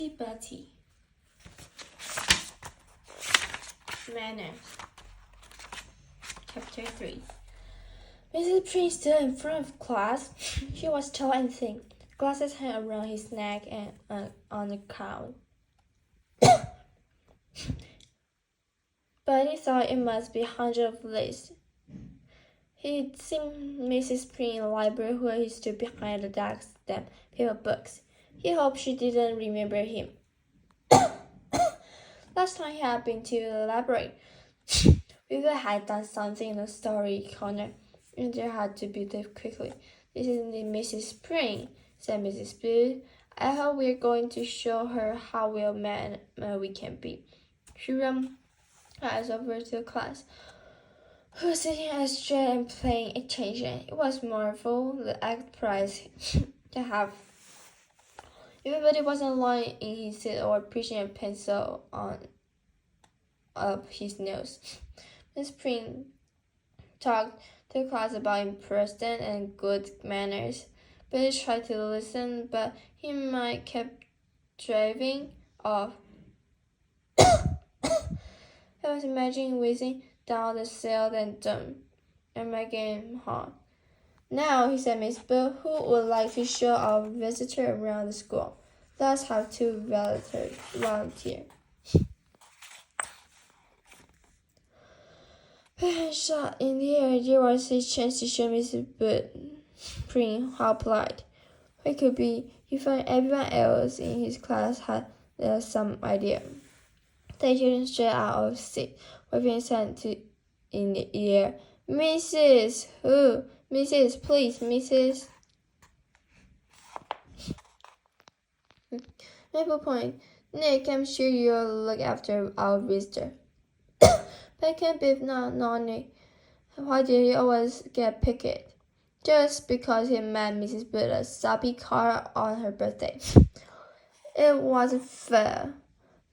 Betty. Manners. Chapter 3. Mrs. Prince stood in front of class. She was tall and thin. Glasses hung around his neck and on the crown. But he thought it must be hundreds of lace. He'd seen Mrs. Prince in the library where he stood behind the desk and paper books. He hoped she didn't remember him. Last time he had been to the library, Weaver had done something in the story corner, and they had to be there quickly. "This isn't Mrs. Prince," said Mrs. Booth. "I hope we're going to show her how well man we can be." She ran her eyes over to the class, who was sitting up straight and paying attention. It was marvel the act prize to have. Everybody wasn't lying in his seat or pushing a pencil up his nose. Miss Prince talked to the class about important and good manners. Betty tried to listen, but he might kept driving off. I was imagining whizzing down the sail and done. And my game hot. "Now," he said, "Miss Booth, who would like to show our visitor around the school? Let's have 2 volunteer." Put shot in the air. There was a chance to show Mrs. Prince how polite he could be. He found everyone else in his class had some idea. They children straight out of seat, waving his hand in the air. "Mrs. Who? Mrs. Please, Mrs. Maple Point. Nick, I'm sure you'll look after our visitor." "But can't be not Nick. Why did he always get picked?" "Just because he met Mrs. Booth's soppy car on her birthday." It wasn't fair.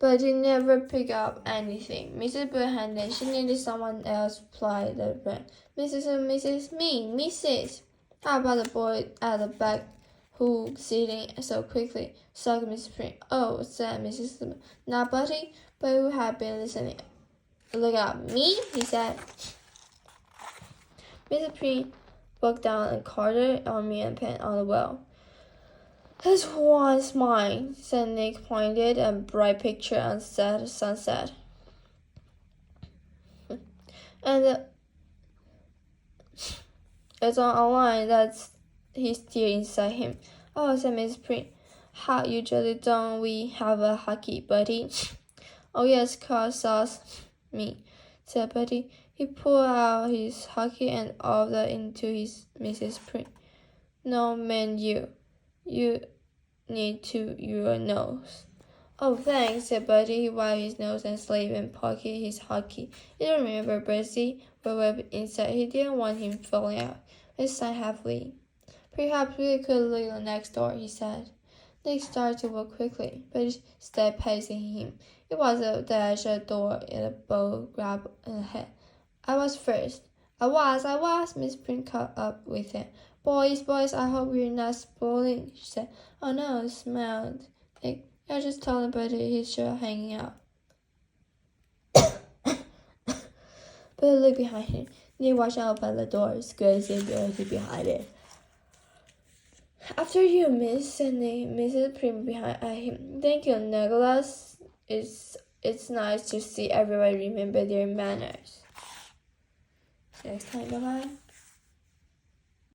But he never picked up anything. Mrs. Booth handed. She needed someone else ply the brand. Mrs. Me, Mrs. How about the boy at the back who sitting so quickly?" "Suck, Mrs. Prince." "Oh," said Mrs. Smith. "Not Betty," but who had been listening. "Look at me," he said. Mrs. Prince broke down and carded on me and pen on the well. "This one's mine," said Nick, pointed a bright picture on sunset. "And it's online that's he's still inside him." "Oh," said Miss Prince. "How usually don't we have a hockey buddy?" "Oh yes, Carl saws me," said Betty. He pulled out his hockey and ordered into his Mrs. Prince. "No, man, you need to your nose." "Oh, thanks," said Betty. He wiped his nose and slaved and pocketed his hockey. He didn't remember Bessie was webbed inside. He didn't want him falling out. He sighed heavily. "Perhaps we could live next door," he said. Nick started to walk quickly, but he stayed pacing him. It was a dash at the door and a bow grabbed in the head. "I was first." I was. Miss Prince caught up with him. Boys, I hope we're not spoiling," she said. "Oh no," smiled Nick. "I just told him but he's still hanging out." But look behind him. Nick watched out by the door, squeezing Bertie behind it. "After you, miss," said Nick. Mrs. Prince behind him. "Thank you, Nicholas. It's nice to see everyone remember their manners." See you next time. Bye-bye.